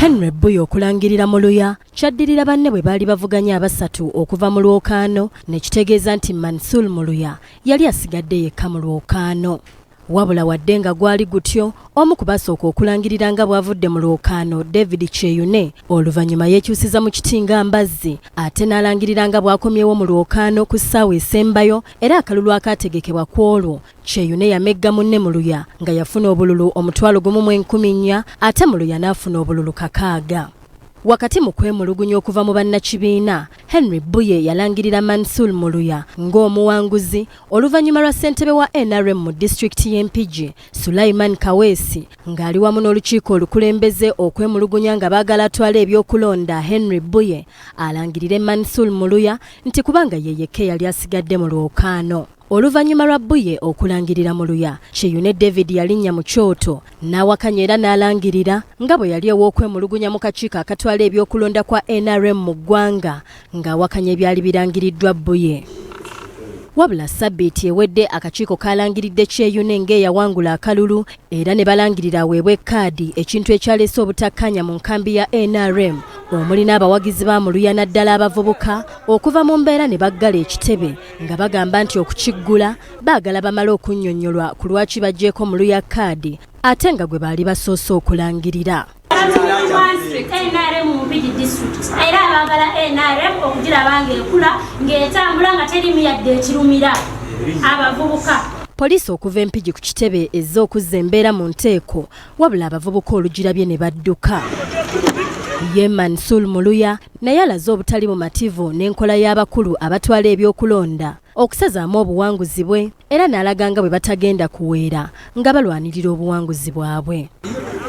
Henry Buye okulangirira mu Luya kyaddirira banne bwe baali bavuganya abasatu okuva mu lwokaano ne kitegeeza nti Mansour mu Luya yali asigadde yekka mu lwokaano. Wabula wadde nga gwali gutyo, omu ku basooka okulangirira nga bw'avudde mu lwokaano David Kyeyune oluvannyuma yeekyusiza mu kitinga Mbazzi ate n'alangirira nga bw'akomyewo mu lwokaano ku ssaawa esembayo era akalulu akaategekebwa ku olwo. Kyeyune yamegga munne mu Luya nga yafuna obululu 1,400 ate mu Luya n'afuna obululu 600. Wakati mu kwemulugunya okuva mu bannakibiina, Henry Buye yalangirira Mansour mu Luya ng'omuwanguzi oluvannyuma lwa ssentebe wa NRM mu disitulikiti y'Empigi Sulaiman Kaweesi ng'ali wamu n'olukiiko olukulembeze okwemulugunya nga baagala atwala ebyokulonda. Henry Buye alangirire Mansour mu Luya nti kubanga ye yekka yali asigadde mu lwokaano. Oluvannyuma lwa Buye okulangirira mu Luya, Kyeyune David yalinnya mu kyoto n'awakanya era n'alangirira nga bwe yali ew'okwemulugunya mu kakiiko akatwala ebyokulonda kwa NRM mu ggwanga ng'awakanya ebyali birangiriddwa Buye. Wabula Sabbiiti ewedde akakiiko kalangiridde Kyeyune ng'eyawangula akalulu era ne balangirira aweebwe kkaadi, ekintu ekyaleese obutakkanya mu nkambi ya NRM omuli n'abawagizi ba mu Luya naddala abavubuka okuva mu mbeera ne baggala ekitebe nga bagamba nti okukiggula baagala bamale okunnyonnyolwa ku lwaki baggyeeko mu Luya kkaadi ate nga gwe baali basoose okulangirira. NRM mu Mpigi district era abagala NRM okugira bange ekula ng'etambula nga terimu yadde ekirumira abavubuka. Poliisi okuva Empigi ku kitebe ezze okuzza embeera mu nteeko wabula abavubuka olugirabye ne badduka. Ye Mansour mu Luya naye alaze obutali bumativu n'enkola y'abakulu abatwala ebyokulonda okusazaamu obuwanguzi bwe era n'alaga nga bwe batagenda kuweera nga balwanirira obuwanguzi bwabwe.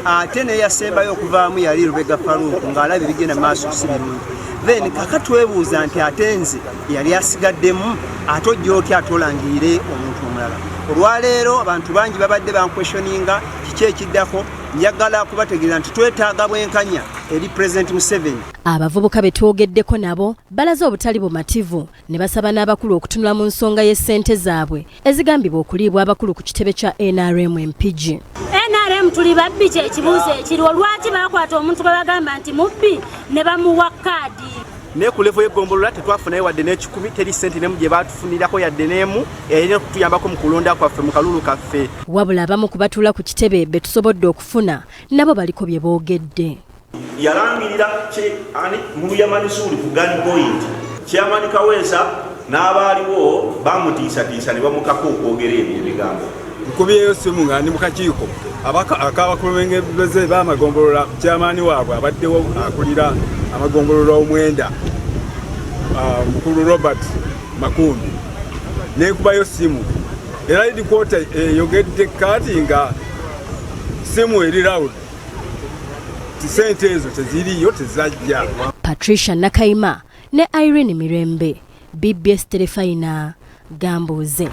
Ate ne yasembayo okuvaamu yali Lubega Faruku ng'alaba ebigenda maaso si birungi. Then kaka twebuuza nti ate nze yali asigaddemu ate ojja otya atolangirire omuntu omulala. Olwaleero abantu bangi babadde bankwesyoninga kiki ekiddako, njagala kubategeeza nti twetaaga bwenkanya eri President Museveni. Abavubuka be twogeddeko nabo balaze obutali bumativu ne basaba n'abakulu okutunula mu nsonga y'essente zaabwe ezigambibwa okuliibwa abakulu ku kitebe kya NRM Empigi. NRM tuli babbi kyekibuuzo ekiriwo, lwaki bakwata omuntu gwe bagamba nti mubbi ne bamuwa kkaadi. Ne ku levo y'eggombolola tetwafunayo wadde n'ekikumi, teri ssente n'emu gye baatufunirako yadde n'emu erina okutuyambako mu kulonda kwaffe mu kalulu kaffe. Wabula abamu ku batuula ku kitebe be tusobodde okufuna nabo baliko bye boogedde. Yalangirira mu Luya Mansour ku gun point, Chairman Kaweesa n'abaaliwo bamutiisatiisa ne bamukako okwogera ebyo ebigambo. Nkubyeyo simu nga ndi mu kakiiko akabakulembeze b'amagombolola, chairman waabwe abaddewo akulira amagombolola omwenda mukulu Robert Makumbi nekubayo simu era idikota yogedde kati nga simu eri loud tisente ezo teziriyo tezajja. Patricia Nakayima ne Irene Mirembe, BBS Telefina, Gambuze.